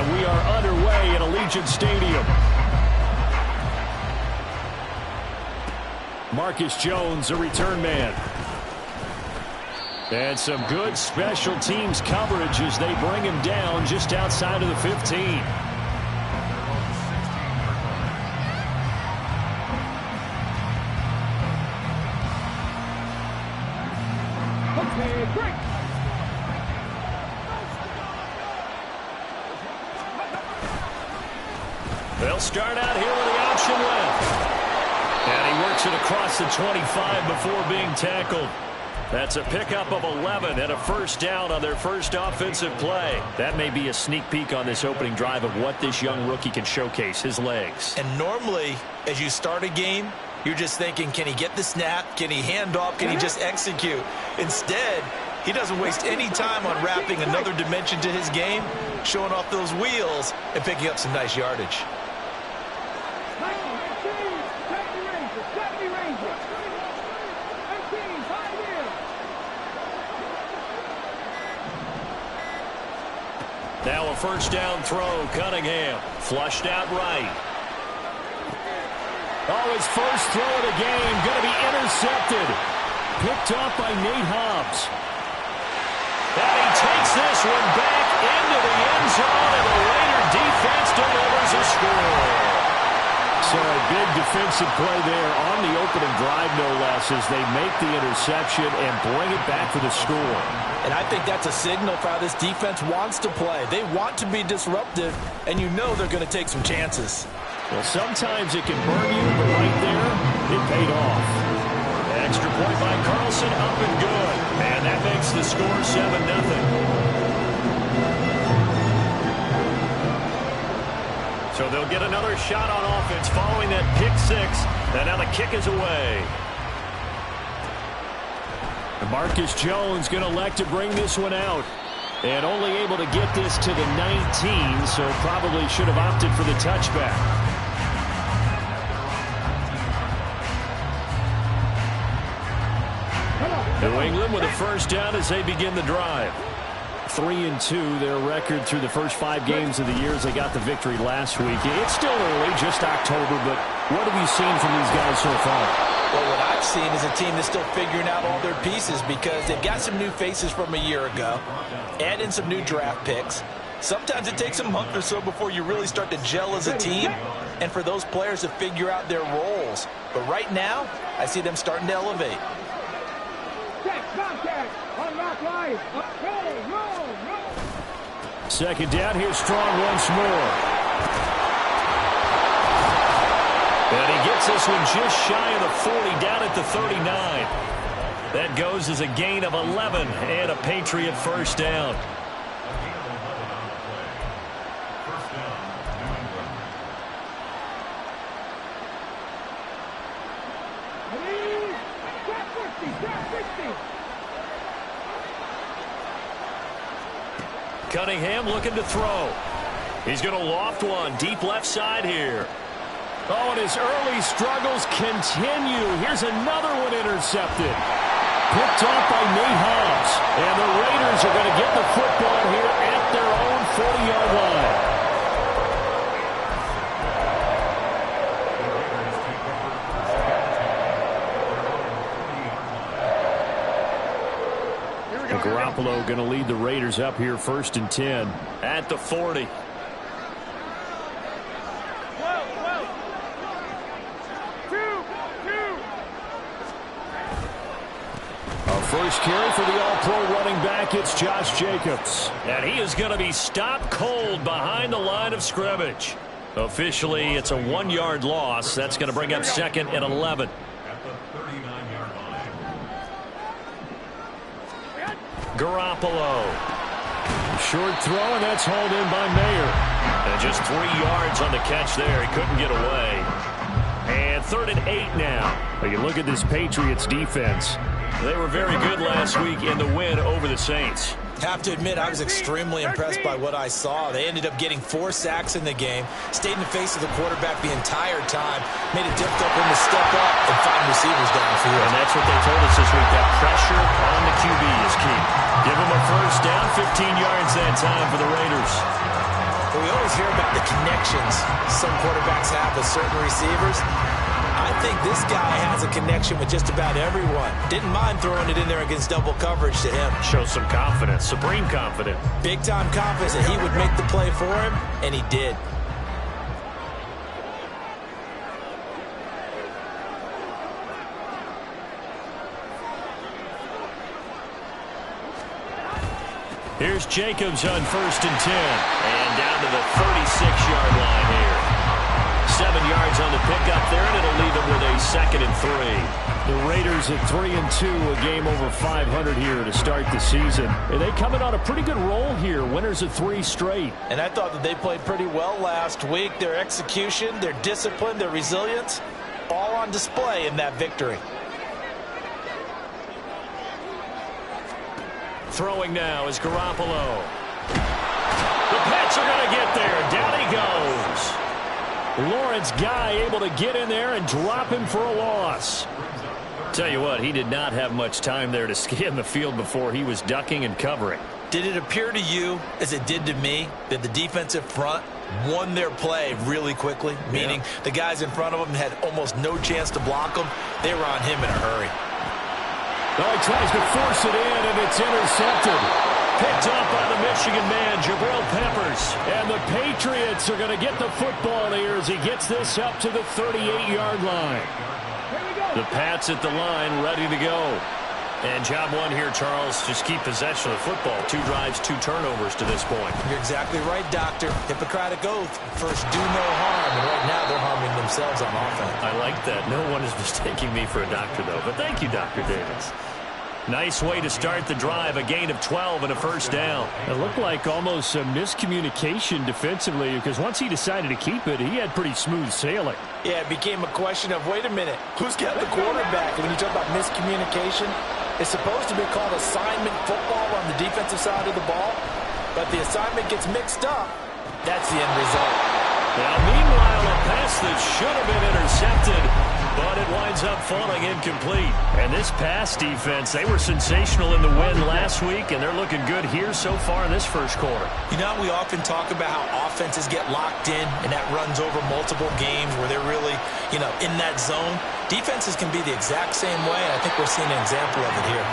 And we are underway at Allegiant Stadium. Marcus Jones, a return man. And some good special teams coverage as they bring him down just outside of the 15. Okay, break. They'll start out here with the option left. And he works it across the 25 before being tackled. That's a pickup of 11 and a first down on their first offensive play. That may be a sneak peek on this opening drive of what this young rookie can showcase, his legs. And normally, as you start a game, you're just thinking, can he get the snap? Can he hand off? Can he just execute? Instead, he doesn't waste any time on wrapping another dimension to his game, showing off those wheels, and picking up some nice yardage. Now a first down throw, Cunningham. Flushed out right. Oh, his first throw of the game going to be intercepted. Picked off by Nate Hobbs. And he takes this one back into the end zone, and the Raider defense delivers a score. So a big defensive play there on the opening drive, no less, as they make the interception and bring it back for the score. And I think that's a signal for how this defense wants to play. They want to be disruptive, and you know they're going to take some chances. Well, sometimes it can burn you, but right there, it paid off. Extra point by Carlson, up and good. And that makes the score 7-0. So they'll get another shot on offense following that pick six. And now the kick is away. And Marcus Jones going to elect to bring this one out. And only able to get this to the 19, so probably should have opted for the touchback. New England with a first down as they begin the drive. 3-2, their record through the first 5 games of the year as they got the victory last week. It's still early, just October, but what have you seen from these guys so far? Well, what I've seen is a team that's still figuring out all their pieces because they've got some new faces from a year ago, add in some new draft picks. Sometimes it takes a month or so before you really start to gel as a team and for those players to figure out their roles. But right now, I see them starting to elevate. Second down, here's Strong once more. And he gets this one just shy of the 40, down at the 39. That goes as a gain of 11 and a Patriot first down. Cunningham looking to throw. He's going to loft one deep left side here. Oh, and his early struggles continue. Here's another one intercepted. Picked off by Nate Hobbs. And the Raiders are going to get the football here at their own 40-yard line. Garoppolo going to lead the Raiders up here first and 10 at the 40. Our first carry for the all-pro running back, it's Josh Jacobs. And he is going to be stopped cold behind the line of scrimmage. Officially, it's a 1-yard loss. That's going to bring up second and 11. Garoppolo. Short throw, and that's hauled in by Mayer. And just 3 yards on the catch there. He couldn't get away. And 3rd and 8 now. But you look at this Patriots defense. They were very good last week in the win over the Saints. Have to admit, I was extremely impressed by what I saw. They ended up getting 4 sacks in the game, stayed in the face of the quarterback the entire time, made it difficult for him to step up and find receivers downfield. And that's what they told us this week, that pressure on the QB is key. Give him a first down, 15 yards that time for the Raiders. We always hear about the connections some quarterbacks have with certain receivers. I think this guy has a connection with just about everyone. Didn't mind throwing it in there against double coverage to him. Shows some confidence, supreme confidence. Big-time confidence that he would make the play for him, and he did. Here's Jacobs on 1st and 10. And down to the 36-yard line here. 7 yards on the pickup there, and it'll leave them with a 2nd and 3. The Raiders at 3-2, a game over 500 here to start the season. And they coming on a pretty good roll here. Winners of 3 straight. And I thought that they played pretty well last week. Their execution, their discipline, their resilience, all on display in that victory. Throwing now is Garoppolo. The Pats are going to get there. Down he goes. Lawrence Guy able to get in there and drop him for a loss. Tell you what, he did not have much time there to scan the field before he was ducking and covering. Did it appear to you, as it did to me, that the defensive front won their play really quickly? Meaning the guys in front of them had almost no chance to block them. They were on him in a hurry. Oh, he tries to force it in, and it's intercepted. Picked up by the Michigan man, Jabril Peppers. And the Patriots are going to get the football here as he gets this up to the 38-yard line. The Pats at the line, ready to go. And job one here, Charles, just keep possession of the football. 2 drives, 2 turnovers to this point. You're exactly right, Doctor. Hippocratic oath. First, do no harm. And right now, they're harming themselves on offense. I like that. No one is mistaking me for a doctor, though. But thank you, Dr. Davis. Nice way to start the drive. A gain of 12 and a first down. It looked like almost some miscommunication defensively because once he decided to keep it, he had pretty smooth sailing. Yeah, it became a question of, wait a minute, who's got the quarterback? And when you talk about miscommunication, it's supposed to be called assignment football on the defensive side of the ball, but the assignment gets mixed up. That's the end result. Now, meanwhile, a pass that should have been intercepted, but it winds up falling incomplete. And this pass defense, they were sensational in the win last week, and they're looking good here so far in this first quarter. You know, we often talk about how offenses get locked in, and that runs over multiple games where they're really, in that zone. Defenses can be the exact same way, and I think we're seeing an example of it here.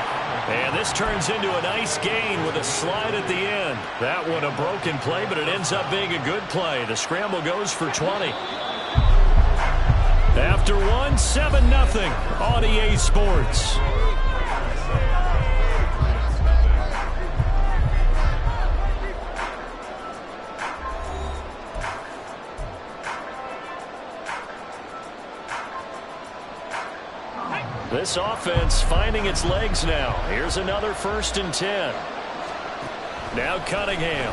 And this turns into a nice gain with a slide at the end. That one a broken play, but it ends up being a good play. The scramble goes for 20. After 7-0 on EA Sports. This offense finding its legs now. Here's another 1st and 10. Now Cunningham.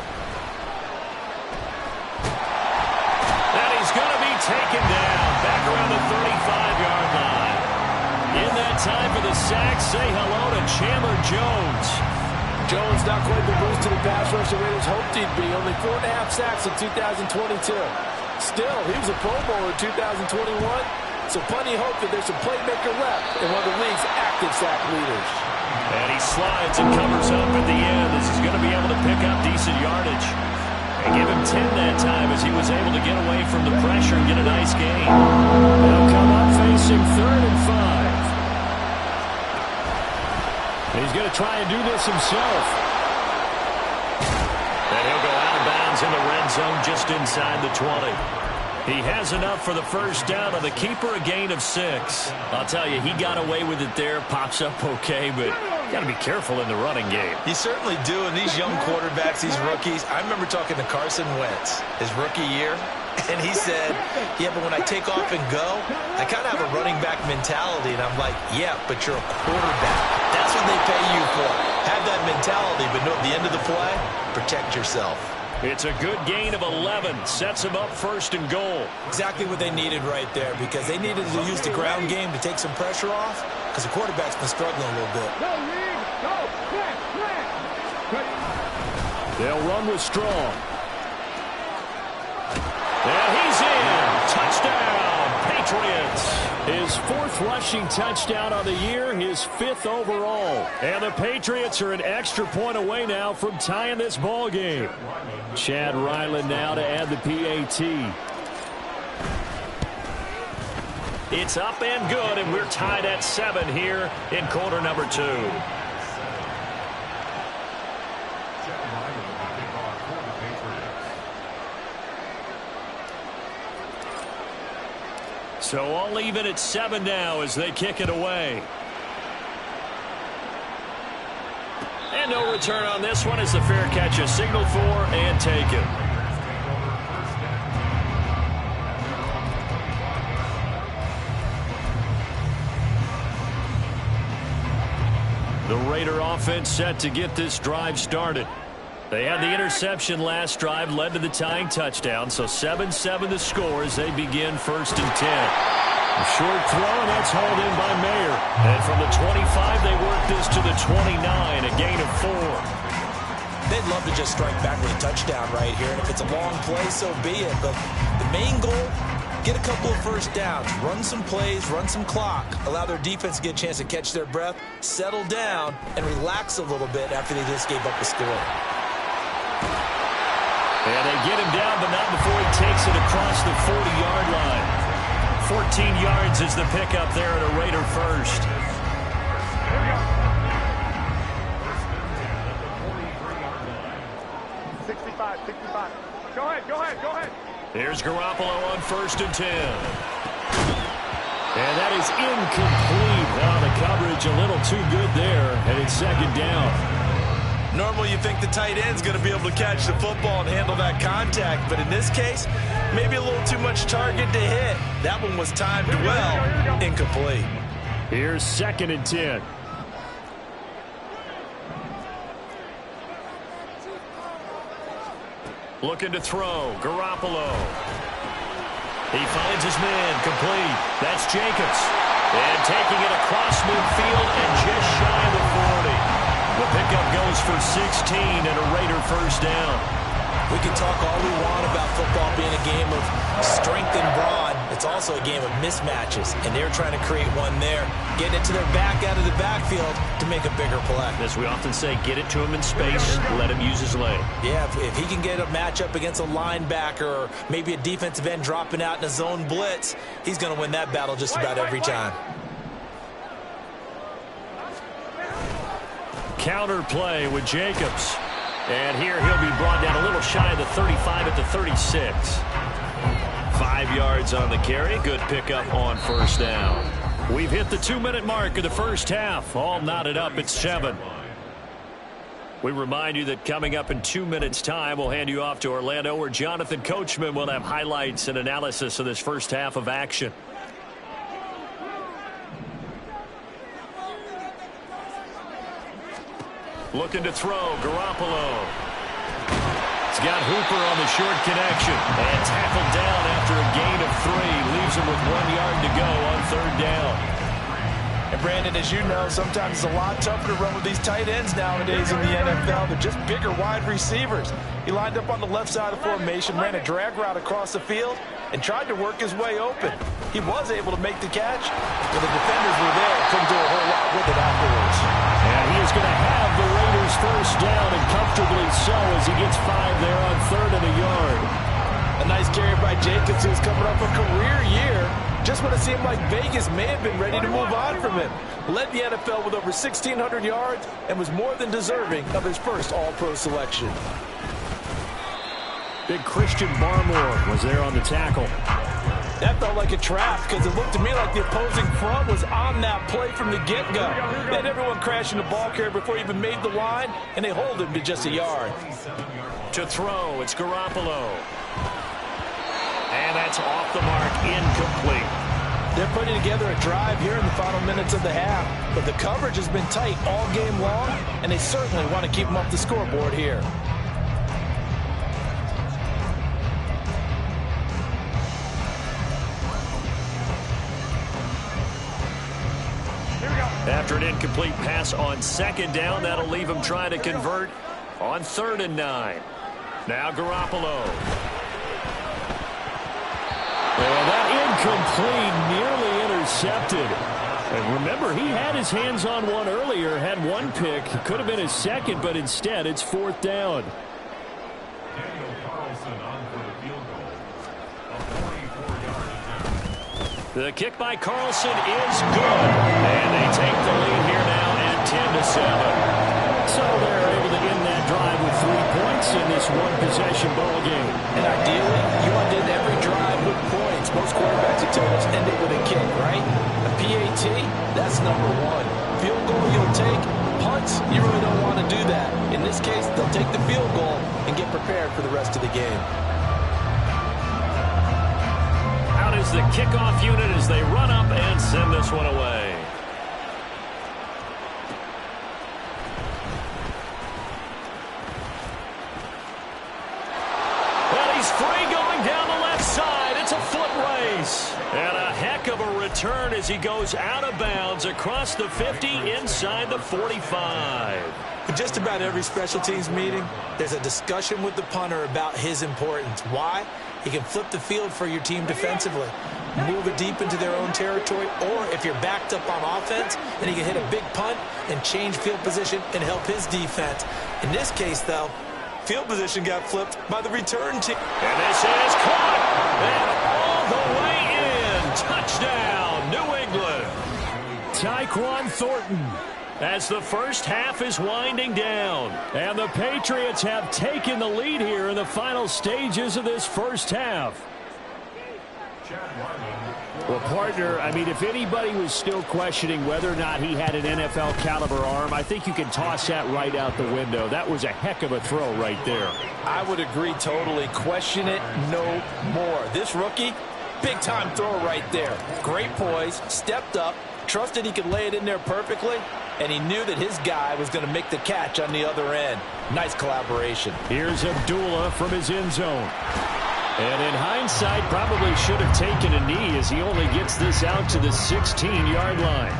And he's going to be taken down back around the 35-yard line. In that time for the sack, say hello to Chandler Jones. Jones not quite the boost to the pass rush the Raiders hoped he'd be. Only 4.5 sacks in 2022. Still, he was a Pro Bowler in 2021. So plenty of hope that there's some playmaker left in one of the league's active sack leaders. And he slides and covers up at the end as he's going to be able to pick up decent yardage. And give him 10 that time as he was able to get away from the pressure and get a nice gain. They'll come up facing 3rd and 5. And he's going to try and do this himself. And he'll go out of bounds in the red zone just inside the 20. He has enough for the first down on the keeper, a gain of 6. I'll tell you, he got away with it there, pops up okay, but got to be careful in the running game. You certainly do, and these young quarterbacks, these rookies, I remember talking to Carson Wentz his rookie year, and he said, yeah, but when I take off and go, I kind of have a running back mentality, and I'm like, yeah, but you're a quarterback. That's what they pay you for. Have that mentality, but no, at the end of the play, protect yourself. It's a good gain of 11. Sets them up 1st and goal. Exactly what they needed right there because they needed to use the ground game to take some pressure off because the quarterback's been struggling a little bit. They'll run with Strong. And he's in. Touchdown, Patriots. His 4th rushing touchdown of the year, his 5th overall. And the Patriots are an extra point away now from tying this ball game. Chad Ryland now to add the PAT. It's up and good, and we're tied at 7 here in quarter number 2. So all even at 7 now as they kick it away. And no return on this one as the fair catch is signaled for and taken. The Raider offense set to get this drive started. They had the interception last drive, led to the tying touchdown, so 7-7 the score as they begin 1st and 10. A short throw, and that's hauled in by Mayer. And from the 25, they work this to the 29, a gain of 4. They'd love to just strike back with a touchdown right here, and if it's a long play, so be it. But the main goal, get a couple of first downs, run some plays, run some clock, allow their defense to get a chance to catch their breath, settle down, and relax a little bit after they just gave up the score. And they get him down, but not before he takes it across the 40-yard line. 14 yards is the pickup there at a Raider first. Here we go. 65, 65. Go ahead. Here's Garoppolo on 1st and 10. And that is incomplete. Wow, the coverage a little too good there, and it's 2nd down. Normally you think the tight end's going to be able to catch the football and handle that contact, but in this case, maybe a little too much target to hit. That one was timed well, incomplete. Here's 2nd and 10. Looking to throw, Garoppolo. He finds his man, complete. That's Jacobs. And taking it across midfield and just shy of the 40. The pickup goes for 16 and a Raider first down. We can talk all we want about football being a game of strength and brawn. It's also a game of mismatches, and they're trying to create one there, getting it to their back out of the backfield to make a bigger play. As we often say, get it to him in space, let him use his leg. Yeah, if he can get a matchup against a linebacker or maybe a defensive end dropping out in a zone blitz, he's going to win that battle just about every time. Counter play with Jacobs. And here he'll be brought down a little shy of the 35 at the 36. 5 yards on the carry. Good pickup on 1st down. We've hit the 2-minute mark of the first half. All knotted up at 7. We remind you that coming up in 2 minutes' time, we'll hand you off to Orlando, where Jonathan Coachman will have highlights and analysis of this first half of action. Looking to throw, Garoppolo. He's got Hooper on the short connection. And tackled down after a gain of 3. Leaves him with 1 yard to go on 3rd down. And Brandon, as you know, sometimes it's a lot tougher to run with these tight ends nowadays in the NFL. They're just bigger wide receivers. He lined up on the left side of the formation, ran a drag route across the field, and tried to work his way open. He was able to make the catch, but the defenders were there and couldn't do a whole lot with it afterwards. And he is going to have the Raiders first down, and comfortably so, as he gets 5 there on 3rd and a yard. A nice carry by Jacobs, who's coming up a career year. Just when it seemed like Vegas may have been ready to move on from him. Led the NFL with over 1,600 yards and was more than deserving of his first All-Pro selection. Big Christian Barmore was there on the tackle. That felt like a trap because it looked to me like the opposing front was on that play from the get-go. They had everyone crashing the ball carrier before he even made the line, and they hold him to just a yard. To throw, it's Garoppolo. And that's off the mark, incomplete. They're putting together a drive here in the final minutes of the half, but the coverage has been tight all game long, and they certainly want to keep them off the scoreboard here. After an incomplete pass on 2nd down, that'll leave him trying to convert on 3rd and 9. Now Garoppolo. And that incomplete, nearly intercepted. And remember, he had his hands on one earlier, had one pick. Could have been his second, but instead it's 4th down. The kick by Carlson is good. And they take the lead here now at 10-7. So they're able to end that drive with 3 points in this one-possession ball game. And ideally, you want to end every drive with points. Most quarterbacks at times end it with a kick, right? A PAT, that's number 1. Field goal you'll take. Punts, you really don't want to do that. In this case, they'll take the field goal and get prepared for the rest of the game. Out is the kickoff unit as they run up and send this one away. Well, he's free going down the left side. It's a foot race. And a heck of a return as he goes out of bounds across the 50 inside the 45. In just about every special teams meeting, there's a discussion with the punter about his importance. Why? He can flip the field for your team defensively, move it deep into their own territory, or if you're backed up on offense, then he can hit a big punt and change field position and help his defense. In this case, though, field position got flipped by the return team. And this is caught. And all the way in. Touchdown, New England. Tyquan Thornton. As the first half is winding down. And the Patriots have taken the lead here in the final stages of this first half. Well, partner, I mean, if anybody was still questioning whether or not he had an NFL caliber arm, I think you can toss that right out the window. That was a heck of a throw right there. I would agree totally. Question it no more. This rookie, big-time throw right there. Great poise, stepped up, trusted he could lay it in there perfectly, and he knew that his guy was going to make the catch on the other end. Nice collaboration. Here's Abdullah from his end zone. And in hindsight, probably should have taken a knee as he only gets this out to the 16-yard line.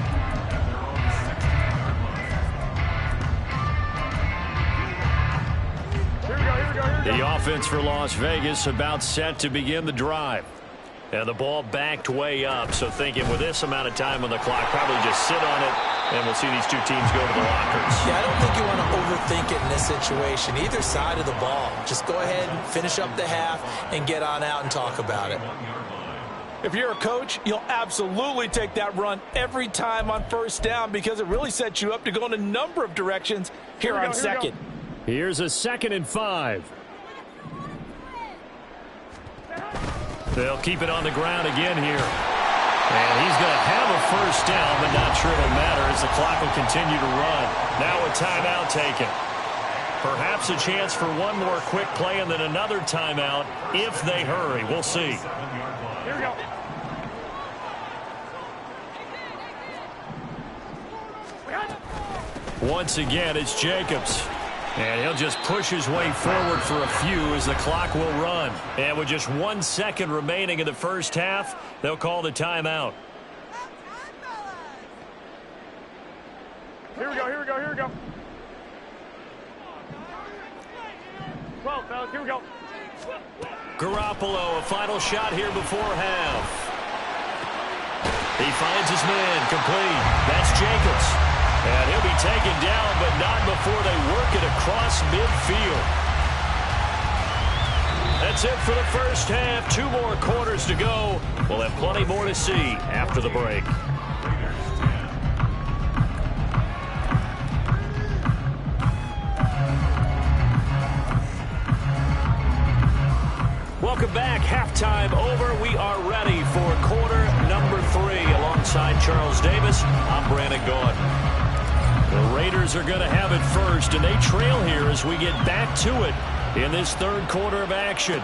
Here we go. The offense for Las Vegas about set to begin the drive. And the ball backed way up, so thinking with this amount of time on the clock, probably just sit on it, and we'll see these two teams go to the lockers. Yeah, I don't think you want to overthink it in this situation. Either side of the ball. Just go ahead and finish up the half and get on out and talk about it. If you're a coach, you'll absolutely take that run every time on first down because it really sets you up to go in a number of directions here on second. Here's a 2nd and 5. They'll keep it on the ground again here. And he's going to have a first down, but not sure it'll matter as the clock will continue to run. Now a timeout taken. Perhaps a chance for one more quick play and then another timeout if they hurry. We'll see. Here we go. Once again, it's Jacobs. And he'll just push his way forward for a few as the clock will run. And with just 1 second remaining in the first half, they'll call the timeout. Here we go. 12, fellas, here we go. Garoppolo, a final shot here before half. He finds his man, complete. That's Jacobs. And he'll be taken down, but not before they work it across midfield. That's it for the first half. 2 more quarters to go. We'll have plenty more to see after the break. Welcome back. Halftime over. We are ready for quarter number 3. Alongside Charles Davis, I'm Brandon Gaud. The Raiders are going to have it first, and they trail here as we get back to it in this third quarter of action.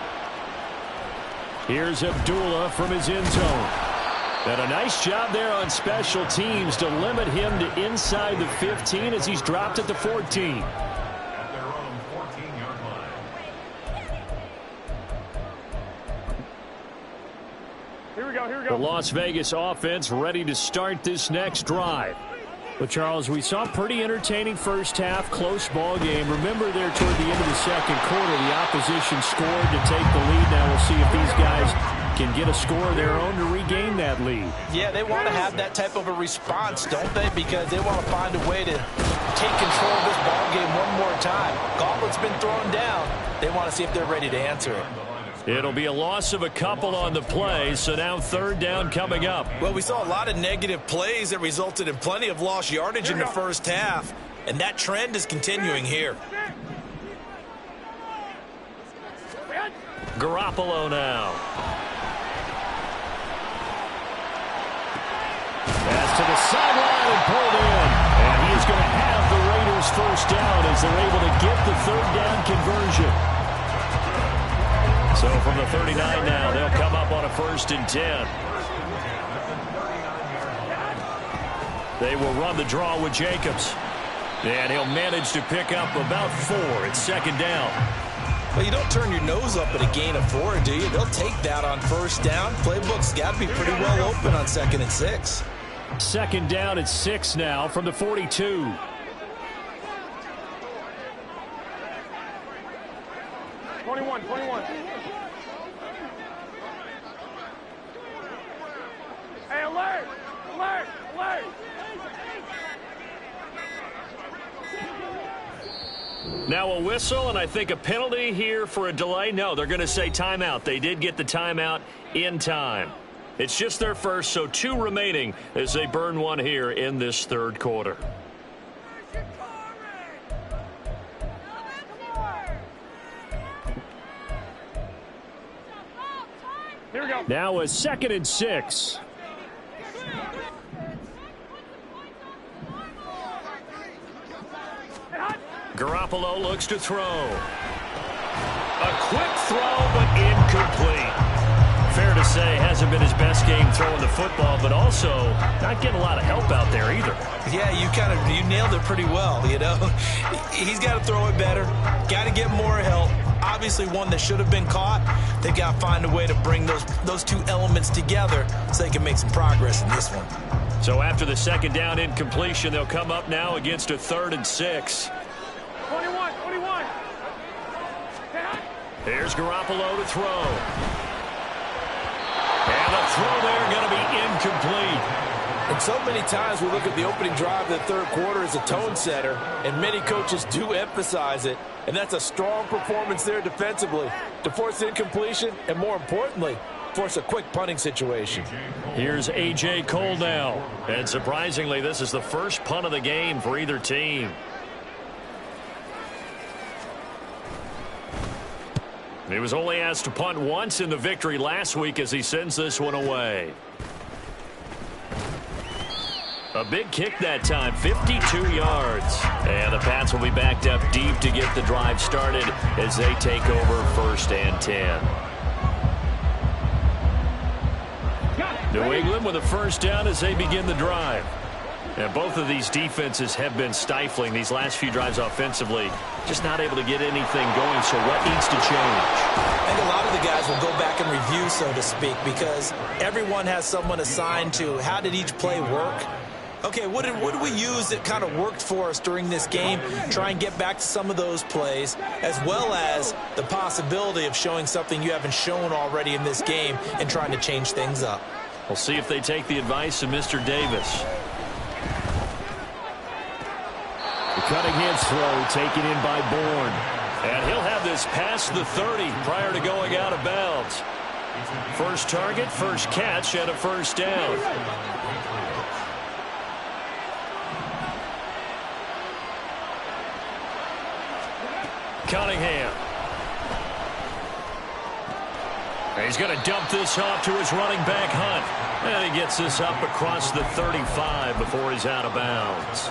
Here's Abdullah from his end zone. And a nice job there on special teams to limit him to inside the 15 as he's dropped at the 14. Here we go. The Las Vegas offense ready to start this next drive. But, Charles, we saw a pretty entertaining first half, close ball game. Remember there toward the end of the second quarter, the opposition scored to take the lead. Now we'll see if these guys can get a score of their own to regain that lead. Yeah, they want to have that type of a response, don't they? Because they want to find a way to take control of this ball game one more time. Gauntlet's been thrown down. They want to see if they're ready to answer it. It'll be a loss of a couple on the play, so now third down coming up. Well, we saw a lot of negative plays that resulted in plenty of lost yardage in the first half, and that trend is continuing here. Garoppolo now. Pass to the sideline and pulled in. And he is going to have the Raiders first down as they're able to get the third down conversion. So from the 39 now, they'll come up on a 1st and 10. They will run the draw with Jacobs. And he'll manage to pick up about 4. It's 2nd down. Well, you don't turn your nose up at a gain of 4, do you? They'll take that on 1st down. Playbook's got to be pretty well open on 2nd and 6. 2nd down at 6 now from the 42. Hey, alert! Alert! Alert! Now a whistle, and I think a penalty here for a delay. No, they're going to say timeout. They did get the timeout in time. It's just their first, so 2 remaining as they burn 1 here in this 3rd quarter. Here we go. Now a 2nd and 6. Garoppolo looks to throw. A quick throw, but incomplete. Fair to say, hasn't been his best game throwing the football, but also not getting a lot of help out there either. Yeah, you nailed it pretty well, you know. He's got to throw it better. Got to get more help. Obviously one that should have been caught. They've got to find a way to bring those 2 elements together so they can make some progress in this one. So after the 2nd down incompletion, they'll come up now against a 3rd and 6. 21. Here's Garoppolo to throw. And the throw there going to be incomplete. And so many times we look at the opening drive of the 3rd quarter as a tone setter, and many coaches do emphasize it, and that's a strong performance there defensively to force incompletion and, more importantly, force a quick punting situation. Here's A.J. Cole now. And surprisingly, this is the first punt of the game for either team. He was only asked to punt once in the victory last week as he sends this one away. A big kick that time, 52 yards. And the Pats will be backed up deep to get the drive started as they take over 1st and 10. New England with a 1st down as they begin the drive. And both of these defenses have been stifling these last few drives offensively. Just not able to get anything going, so what needs to change? I think a lot of the guys will go back and review, so to speak, because everyone has someone assigned to how did each play work. Okay, what did we use that kind of worked for us during this game? Try and get back to some of those plays, as well as the possibility of showing something you haven't shown already in this game and trying to change things up. We'll see if they take the advice of Mr. Davis. The Cunningham throw taken in by Bourne. And he'll have this past the 30 prior to going out of bounds. First target, first catch, and a 1st down. Cunningham. And he's going to dump this off to his running back, Hunt. And he gets this up across the 35 before he's out of bounds.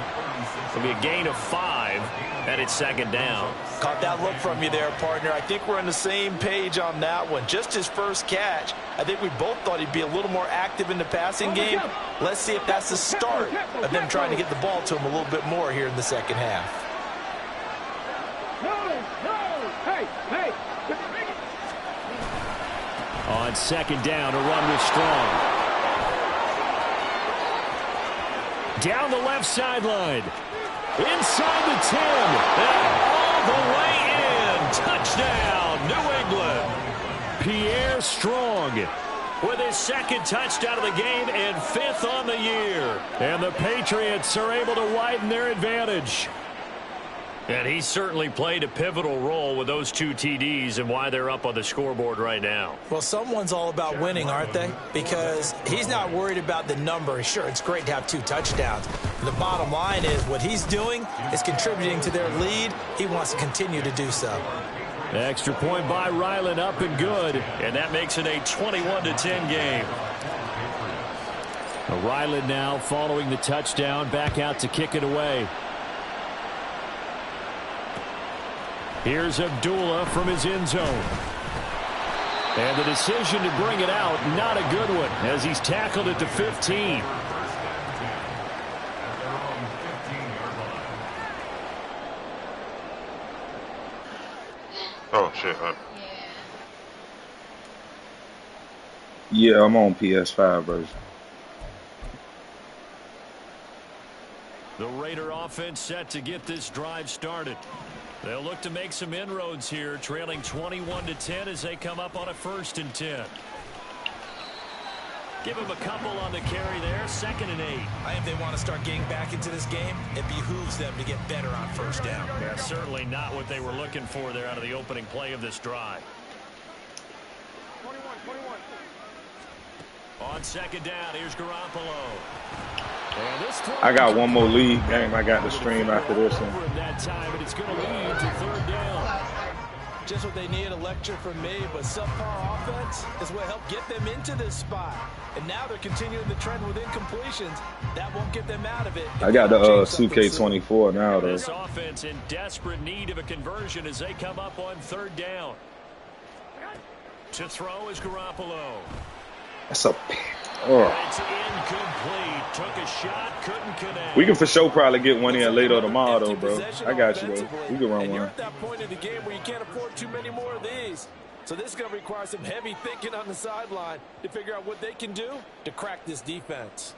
It'll be a gain of 5, and it's 2nd down. Caught that look from you there, partner. I think we're on the same page on that one. Just his first catch. I think we both thought he'd be a little more active in the passing game. Let's see if that's the start of them trying to get the ball to him a little bit more here in the 2nd half. On 2nd down, a run with Strong. Down the left sideline. Inside the 10. And all the way in. Touchdown, New England. Pierre Strong with his second touchdown of the game and 5th on the year. And the Patriots are able to widen their advantage. And he certainly played a pivotal role with those 2 TDs and why they're up on the scoreboard right now. Well, someone's all about winning, aren't they? Because he's not worried about the number. Sure, it's great to have 2 touchdowns. The bottom line is what he's doing is contributing to their lead. He wants to continue to do so. Extra point by Ryland, up and good. And that makes it a 21-10 game. Ryland now following the touchdown, back out to kick it away. Here's Abdullah from his end zone. And the decision to bring it out, not a good one, as he's tackled at the 15. Oh, shit. Yeah, I'm on PS5 version. The Raider offense set to get this drive started. They'll look to make some inroads here, trailing 21-10 as they come up on a 1st and 10. Give him a couple on the carry there, 2nd and 8. I think they want to start getting back into this game. It behooves them to get better on 1st down. Yeah, certainly not what they were looking for there out of the opening play of this drive. 21. On 2nd down, here's Garoppolo. I got one more league game I got to stream after this one. That time, and it's going to lead to 3rd down. Just what they need, a lecture from me, but subpar offense is what helped get them into this spot. And now they're continuing the trend with incompletions. That won't get them out of it. I got the Suke24 now, though. This offense in desperate need of a conversion as they come up on 3rd down. To throw is Garoppolo. That's a... It's incomplete. Took a shot, couldn't connect. We can for sure probably get one in later tomorrow, though, bro. I got you, bro. We can run and one. you're at that point in the game where you can't afford too many more of these. So this is going to require some heavy thinking on the sideline to figure out what they can do to crack this defense.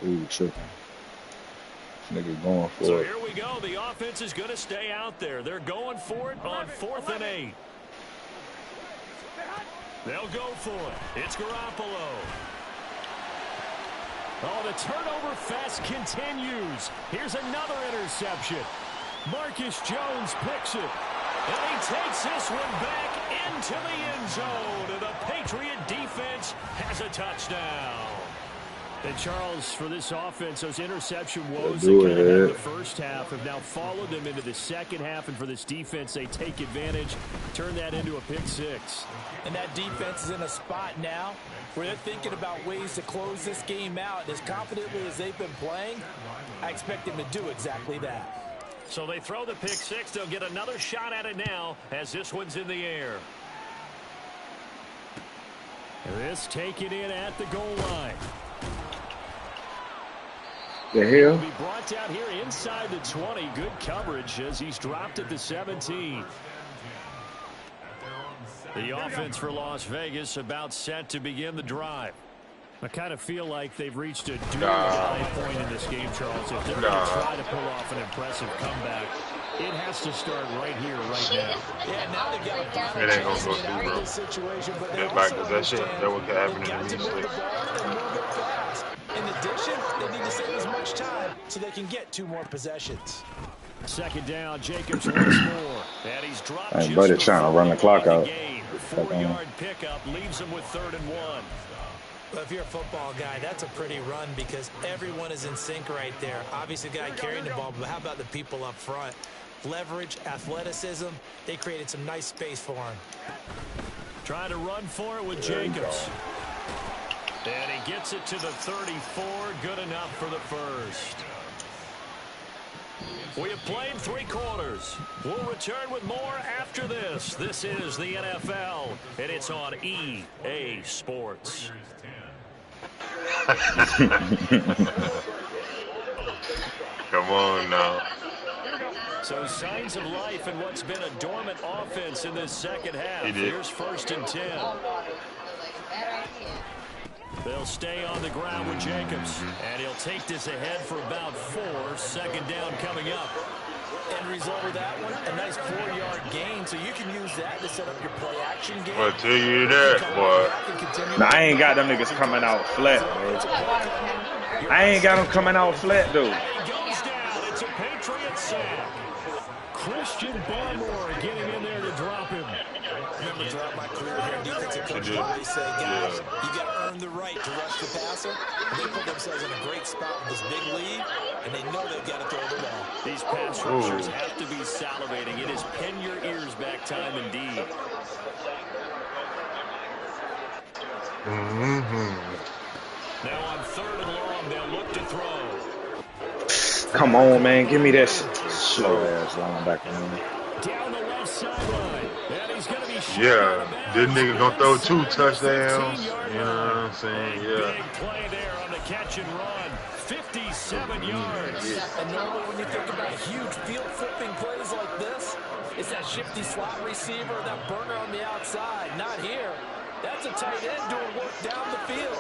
Ooh, tripping. Nigga going for So it. here we go. The offense is going to stay out there. They're going for it on 4th and 8. They'll go for it. It's Garoppolo. Oh, the turnover fest continues. Here's another interception. Marcus Jones picks it. And he takes this one back into the end zone. And the Patriot defense has a touchdown. And Charles, for this offense, those interception woes that kind of had the first half have now followed them into the second half. And for this defense, they take advantage, turn that into a pick 6. And that defense is in a spot now where they're thinking about ways to close this game out. As confidently as they've been playing, I expect them to do exactly that. So they throw the pick 6. They'll get another shot at it now as this one's in the air. This taken in at the goal line. The hell? He'll be brought down here inside the 20. Good coverage as he's dropped at the 17. The offense for Las Vegas about set to begin the drive. I kind of feel like they've reached a high point in this game, Charles. If they're going to try to pull off an impressive comeback, it has to start right here, right now. Yeah, now they've got to find It ain't going to go through, bro. Get back possession. That what could happen in the league. In addition, they need to save as much time so they can get 2 more possessions. 2nd down, Jacobs once more. And he's dropped Hey, buddy, trying to run the clock out. 4-yard pickup leaves him with 3rd and 1. Well, if you're a football guy, that's a pretty run because everyone is in sync right there. Obviously, the guy carrying the ball, but how about the people up front? Leverage, athleticism, they created some nice space for him. Trying to run for it with Jacobs. And he gets it to the 34. Good enough for the first. We have played 3 quarters. We'll return with more after this. This is the NFL, and it's on EA Sports. Come on now. So signs of life in what's been a dormant offense in this second half. Here's 1st and 10. They'll stay on the ground with Jacobs. And he'll take this ahead for about 4. 2nd down coming up. end result of that one, a nice 4-yard gain, so you can use that to set up your play action game. I'll tell you that, boy. Nah, I ain't got them niggas coming out flat, bro. I ain't got them coming out flat, though. He goes down. It's a Patriots sack. Christian Barmore getting in there to drop him. Remember throughout my career here in defensive coaching, they say, guys, you got to earn the right to rush the passer. And they put themselves in a great spot with this big lead, and they know they've got to throw the ball. These pass rushers have to be salivating. It is pin your ears back time indeed. Now on 3rd and long, they'll look to throw. Come on, man. Give me that slow-ass linebacker, man. Down the left sideline. And he's going to be shot. Yeah, this nigga gonna throw 2 touchdowns. You know what I'm saying? Yeah. Big play there on the catch and run. 57 yards. And normally when you think about huge field flipping plays like this, it's that shifty slot receiver, that burner on the outside. Not here. That's a tight end doing work down the field.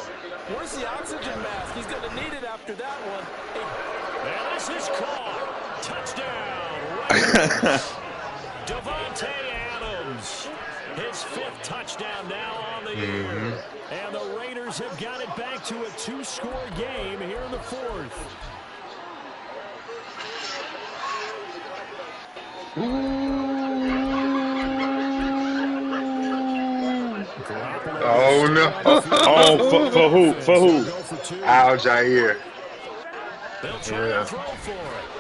Where's the oxygen mask? He's going to need it after that one. And this is caught. Touchdown. Devontae Adams. His 5th touchdown now on the year. And the Raiders have got it back to a 2-score game here in the 4th. Oh no! Oh, for who? For who? Al Jair. They'll try to throw for it.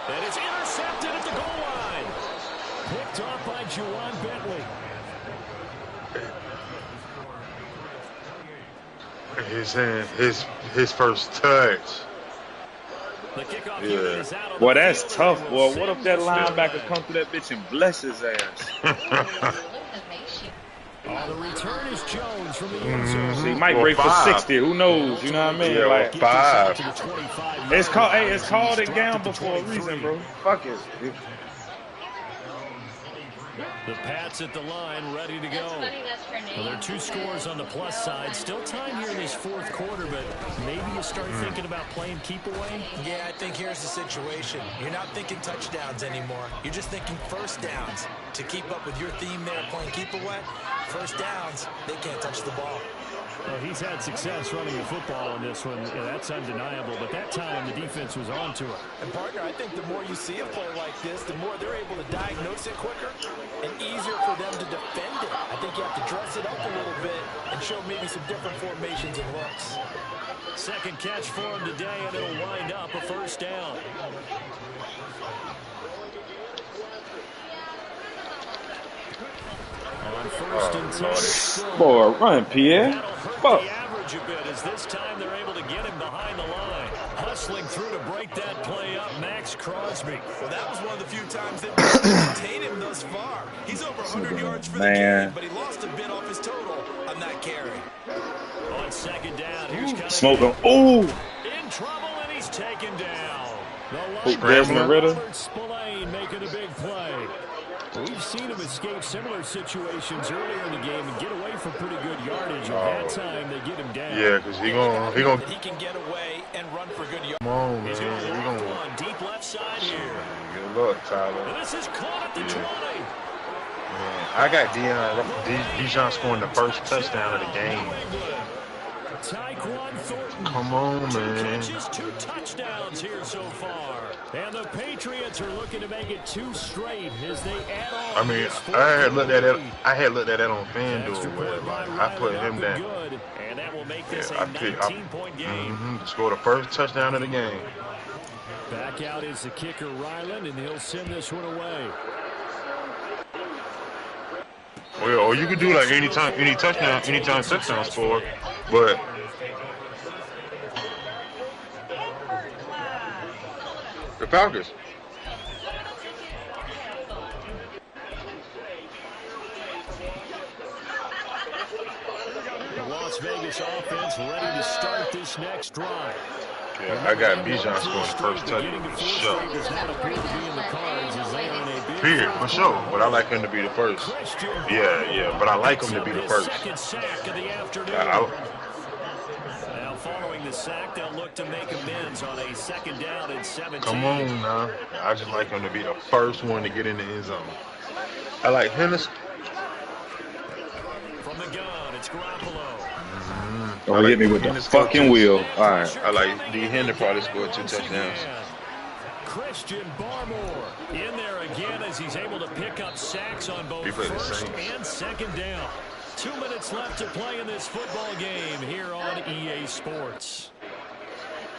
And it's intercepted at the goal line. Picked off by Juwan Bentley. His first touch. The kickoff unit is out on Boy, the that's field. tough, boy. What if that linebacker come through that bitch and bless his ass? The return is Jones from the end zone. He might break for 60. Who knows? You know what I mean? Yeah, Like, 5. it's called a gamble for a reason, bro. Fuck it. The Pats at the line, ready to go. Well, there are 2 scores on the plus side. Still time here in this 4th quarter, but maybe you start thinking about playing keep away. Yeah, I think here's the situation. You're not thinking touchdowns anymore. You're just thinking first downs. To keep up with your theme there, playing keep away, first downs, they can't touch the ball. Well, he's had success running the football in this one. Yeah, that's undeniable. But that time, the defense was on to it. And, partner, I think the more you see a play like this, the more they're able to diagnose it quicker and easier for them to defend it. I think you have to dress it up a little bit and show maybe some different formations and looks. 2nd catch for him today, and it'll wind up a first down. On 1st and 10. Boy, run, Pierre. Fuck. The average a bit as this time they're able to get him behind the line. Hustling through to break that play up, Max Crosby. Well, that was one of the few times they've contained him thus far. He's over 100 yards for the game, but he lost a bit off his total on that carry. On 2nd down, here's kind of Smoke him. Ooh. in trouble, and he's taken down. Desmond Ritter. Spillane making a big play. We've seen him escape similar situations earlier in the game and get away for pretty good yardage. At that time, they get him down. Yeah, because he can get away and run for good yardage. Come on, He's going to man. walk one deep left side here. Good luck, Tyler. And this is caught at the 20. Man, I got Dijon scoring the first touchdown of the game. Tyquan Thornton. Come on, 2 man. catches, 2 touchdowns here so far. And the Patriots are looking to make it 2 straight as they add on. I mean, I had looked at that on FanDuel where like I put him down. Good. And that will make this a I 19-point game. to score the first touchdown of the game. Back out is the kicker Ryland, and he'll send this one away. Well, or you could do like anytime touchdown score, but the Falcons. The Las Vegas offense ready to start this next drive. Yeah, I got Bijan scoring the first touchdown for sure. Period, for sure. But I like him to be the first. Yeah, but I like him to be the first. Now following the sack, they'll look to make amends on a 2nd down and 17. Come on now. I just like him to be the first one to get in the end zone. I like Henderson. From the gun, it's Garoppolo. Don't hit me with the fucking wheel. All right. I like D. Henderson probably scored 2 touchdowns. Christian Barmore in there again as he's able to pick up sacks on both He played the 1st Saints. and 2nd down. 2 minutes left to play in this football game here on EA Sports.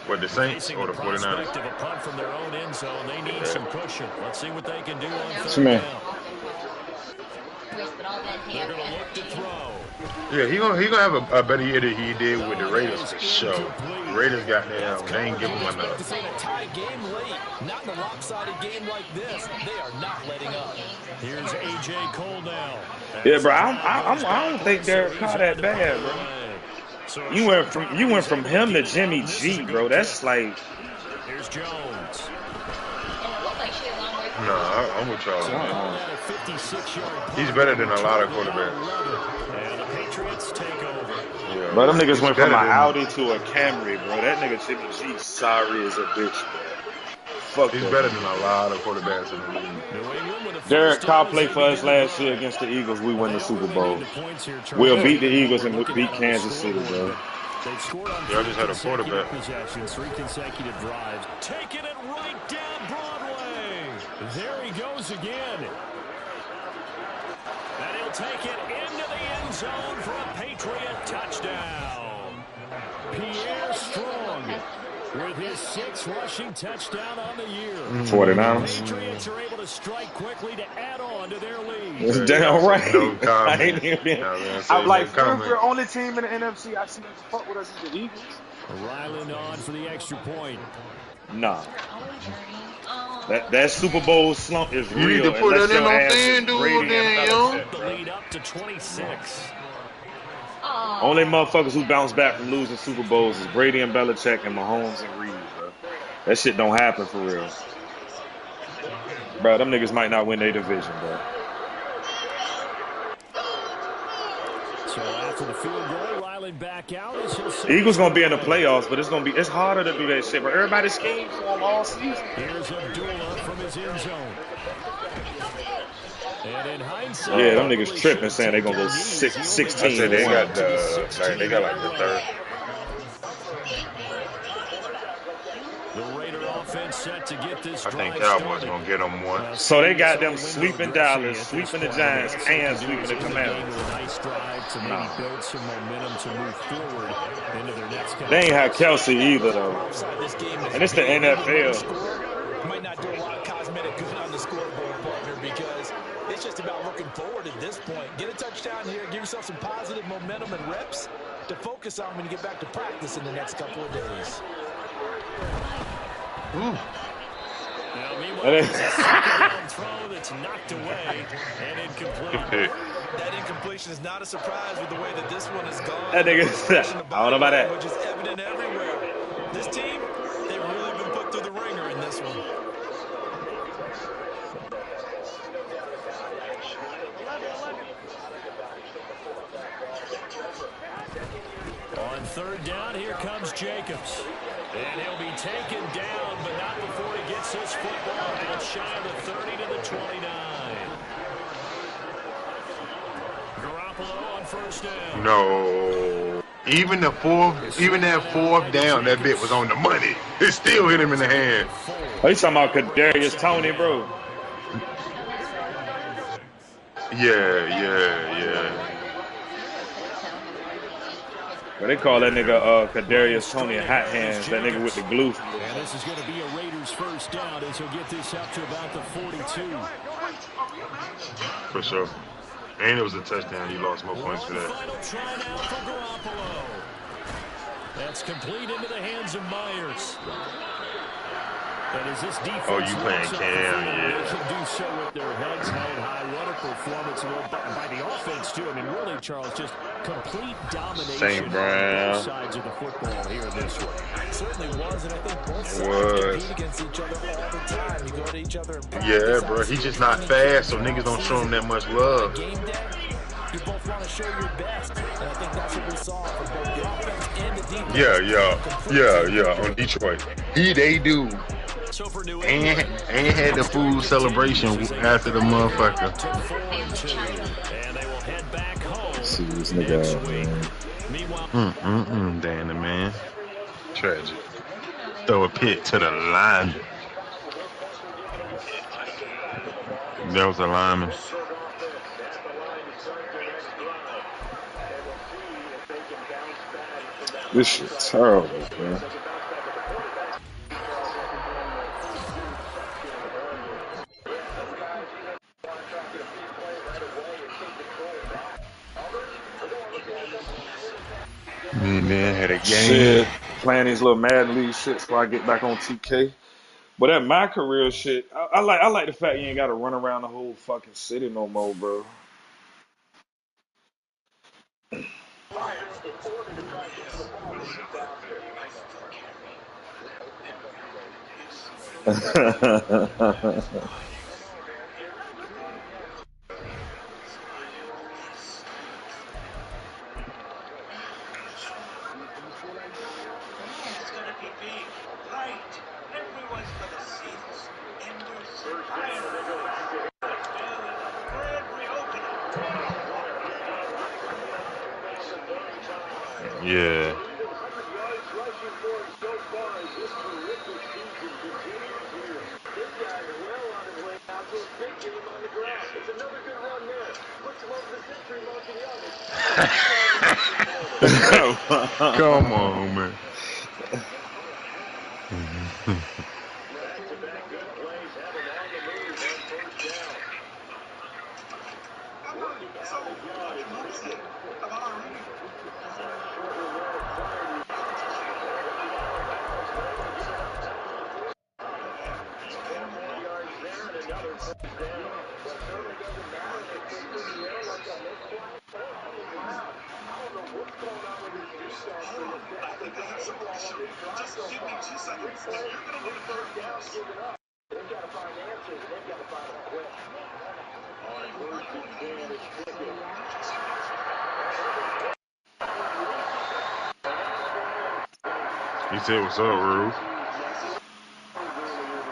What, the Saints or the 49ers? Prospect of a punt from their own end zone. They need some pushing. Let's see what they can do on 3rd man. down. They're going to look to throw. Yeah, he gonna have a better year than he did with the Raiders for sure. The Raiders got there. They ain't give him enough. To see a tie game late, not in a lopsided game like this. They are not letting up. Here's A.J. Cole now. Yeah, bro. I don't think Derek Carr that bad, bro. You went from him to Jimmy G, bro. That's like. Here's Jones. No, I'm with y'all. He's better than a lot of quarterbacks. And the Patriots take over. Yeah. Bro, them niggas went from better an than- Audi to a Camry, bro. That nigga Jimmy G sorry as a bitch, bro. Fuck He's that. better than a lot of quarterbacks in the league. New England with a Derek first Carr down played as for they us begin last year against the Eagles. We won the Super Bowl. the points here, Charles. We'll beat the Eagles and we'll beat Kansas City, bro. They've scored on Y'all just had a 3 quarterback. consecutive possessions, 3 consecutive drives. Taking it right down Broadway. There he goes again. And he'll take it into the end zone for a Patriot touchdown. Pierre Strong with his 6th rushing touchdown on the year. 49ers. Patriots are able to strike quickly to add on to their lead. That's damn right. No comment. I ain't even. No, man, say I'm like, no comment. we're the only team in the NFC I see that fuck with us is the Eagles. Ryland on for the extra point. Nah. That Super Bowl slump is You real. need to put unless that in your on ass is FanDuel Brady and then, Belichick. The lead up to 26. Only motherfuckers who bounce back from losing Super Bowls is Brady and Belichick and Mahomes and Reed, bro. That shit don't happen for real. Bro, them niggas might not win their division, bro. So after the field goal, Ryland back out. As he'll set Eagles gonna be in the playoffs, but it's harder to do that shit. But everybody schemes for them all season. Here's Abdullah from his end zone. And in hindsight, Yeah, them niggas tripping saying they gonna go 16. I said they got the third. The Raider offense set to get this I think drive Cowboys started. gonna get them one. So they got them sweeping Dallas, sweeping the Giants, and sweeping the Commanders. A nice drive to maybe build some momentum to move forward into their next They ain't have Kelsey either, though. This game is And it's the NFL. might not do a lot of cosmetic good on the scoreboard, partner, because it's just about looking forward at this point. Get a touchdown here, give yourself some positive momentum and reps to focus on when you get back to practice in the next couple of days. Now, meanwhile, it's a second-down throw that's knocked away and incomplete. That incompletion is not a surprise with the way that this one has gone. That nigga, I don't know about that. Which is evident everywhere. This team, they've really been put through the ringer in this one. On 3rd down, here comes Jacobs. And he'll be taken down, but not before he gets his football out shy of the 30 to the 29. Garoppolo on 1st down. No. Even that 4th down, that bit was on the money. It still hit him in the hand. Oh, you talking about Kadarius Toney, bro? Yeah. But they call that nigga Kadarius Toney hot hands. That nigga with the glue. And this is going to be a Raiders 1st down as he'll get this up to about the 42. For sure. And it was a touchdown. He lost more points for that. Final try now for Garoppolo. That's complete into the hands of Myers. And as this defense Oh, you playing locks up the Cam, field, yeah. They can do so with their heads held high. What a performance by the offense, too. I mean, really, Charles, just complete domination St. on Brown. both sides of the football here in this one. It certainly was, and I think both sides Was. compete against each other all the time. You go to each other in practice. Yeah, bro. He's just not fast, so niggas don't show him that much love. Game day, you both want to show your best, and I think that's what we saw from both the offense and the defense. Yeah. On Detroit, they do. So for New And England, had the food celebration after the motherfucker. to 4-2, and they will head back home See this next nigga out, week. man. Meanwhile, Danny, man. Tragic. Throw a pit to the line. That was a lineman. This shit terrible, man. And then had a game. Shit. Playing these little Madden League shit before I get back on 2K. But at my career shit, I like the fact you ain't gotta run around the whole fucking city no more, bro. Yeah. Come on, man. He said, "What's up, Ruth?"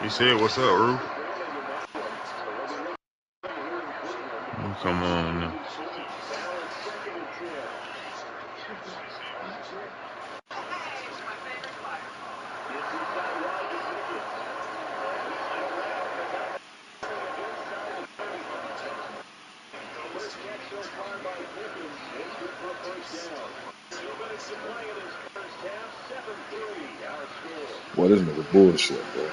He said, "What's up, Ruth?" Oh, come on now. Boy, this nigga bullshit, bro.